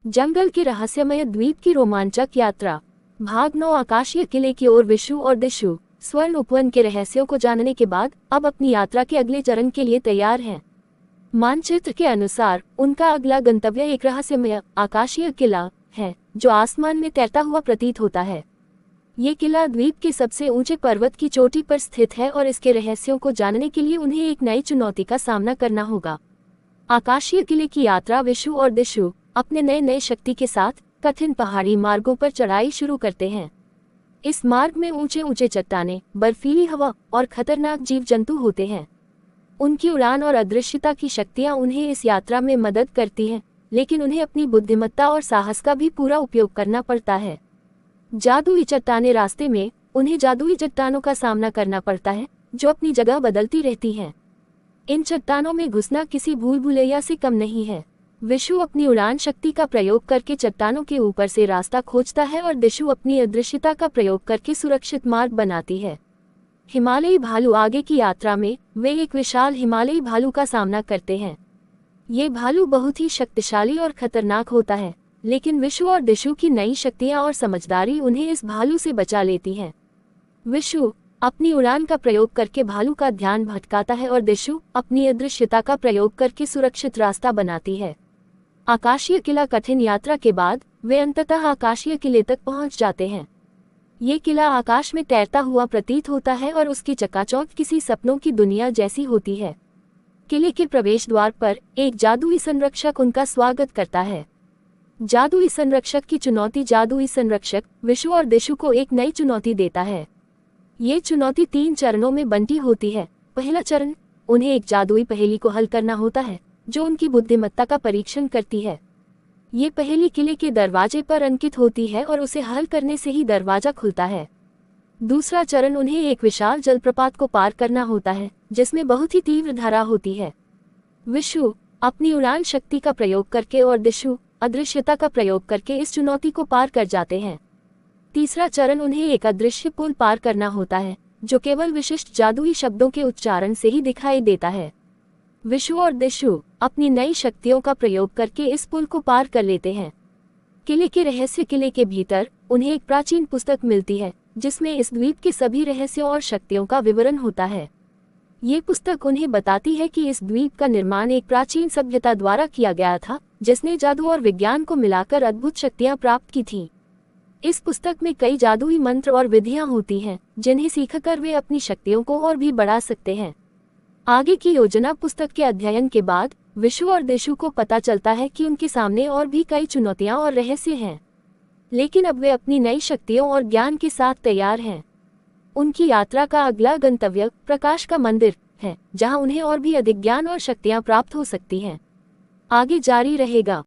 जंगल के रहस्यमय द्वीप की रोमांचक यात्रा। भाग 9। आकाशीय किले की ओर विशु और दिशु स्वर्ण उपवन के रहस्यों को जानने के बाद अब अपनी यात्रा के अगले चरण के लिए तैयार हैं। मानचित्र के अनुसार उनका अगला गंतव्य एक रहस्यमय आकाशीय किला है जो आसमान में तैरता हुआ प्रतीत होता है। ये किला द्वीप के सबसे ऊंचे पर्वत की चोटी पर स्थित है और इसके रहस्यों को जानने के लिए उन्हें एक नई चुनौती का सामना करना होगा। आकाशीय किले की यात्रा विशु और दिशु अपने नए नए शक्ति के साथ कठिन पहाड़ी मार्गों पर चढ़ाई शुरू करते हैं। इस मार्ग में ऊंचे ऊंचे चट्टानें, बर्फीली हवा और खतरनाक जीव जंतु होते हैं। उनकी उड़ान और अदृश्यता की शक्तियां उन्हें इस यात्रा में मदद करती हैं, लेकिन उन्हें अपनी बुद्धिमत्ता और साहस का भी पूरा उपयोग करना पड़ता है। जादुई चट्टानें रास्ते में उन्हें जादुई चट्टानों का सामना करना पड़ता है जो अपनी जगह बदलती रहती हैं। इन चट्टानों में घुसना किसी भूल भुलैया से कम नहीं है। विशु अपनी उड़ान शक्ति का प्रयोग करके चट्टानों के ऊपर से रास्ता खोजता है और दिशु अपनी अदृश्यता का प्रयोग करके सुरक्षित मार्ग बनाती है। हिमालयी भालू। आगे की यात्रा में वे एक विशाल हिमालयी भालू का सामना करते हैं। ये भालू बहुत ही शक्तिशाली और खतरनाक होता है, लेकिन विशु और दिशु की नई शक्तियां और समझदारी उन्हें इस भालू से बचा लेती हैं। विशु अपनी उड़ान का प्रयोग करके भालू का ध्यान भटकाता है और दिशु अपनी अदृश्यता का प्रयोग करके सुरक्षित रास्ता बनाती है। आकाशीय किला। कठिन यात्रा के बाद वे अंततः आकाशीय किले तक पहुंच जाते हैं। ये किला आकाश में तैरता हुआ प्रतीत होता है और उसकी चकाचौंध किसी सपनों की दुनिया जैसी होती है। किले के प्रवेश द्वार पर एक जादुई संरक्षक उनका स्वागत करता है। जादुई संरक्षक की चुनौती। जादुई संरक्षक विशु और दिशु को एक नई चुनौती देता है। ये चुनौती 3 चरणों में बंटी होती है। पहला चरण, उन्हें एक जादुई पहेली को हल करना होता है जो उनकी बुद्धिमत्ता का परीक्षण करती है। ये पहेली किले के दरवाजे पर अंकित होती है और उसे हल करने से ही दरवाजा खुलता है। दूसरा चरण, उन्हें एक विशाल जलप्रपात को पार करना होता है जिसमें बहुत ही तीव्र धारा होती है। विशु अपनी उड़ान शक्ति का प्रयोग करके और दिशु अदृश्यता का प्रयोग करके इस चुनौती को पार कर जाते हैं। तीसरा चरण, उन्हें एक अदृश्य पुल पार करना होता है जो केवल विशिष्ट जादुई शब्दों के उच्चारण से ही दिखाई देता है। विशु और दिशु अपनी नई शक्तियों का प्रयोग करके इस पुल को पार कर लेते हैं। किले के रहस्य। किले के भीतर उन्हें एक प्राचीन पुस्तक मिलती है जिसमें इस द्वीप के सभी रहस्यों और शक्तियों का विवरण होता है। ये पुस्तक उन्हें बताती है कि इस द्वीप का निर्माण एक प्राचीन सभ्यता द्वारा किया गया था जिसने जादू और विज्ञान को मिलाकर अद्भुत शक्तियां प्राप्त की थीं। इस पुस्तक में कई जादुई मंत्र और विधियां होती हैं जिन्हें सीखकर वे अपनी शक्तियों को और भी बढ़ा सकते हैं। आगे की योजना। पुस्तक के अध्ययन के बाद विशु और दिशु को पता चलता है कि उनके सामने और भी कई चुनौतियां और रहस्य हैं, लेकिन अब वे अपनी नई शक्तियों और ज्ञान के साथ तैयार हैं। उनकी यात्रा का अगला गंतव्य प्रकाश का मंदिर है, जहां उन्हें और भी अधिक ज्ञान और शक्तियां प्राप्त हो सकती हैं। आगे जारी रहेगा।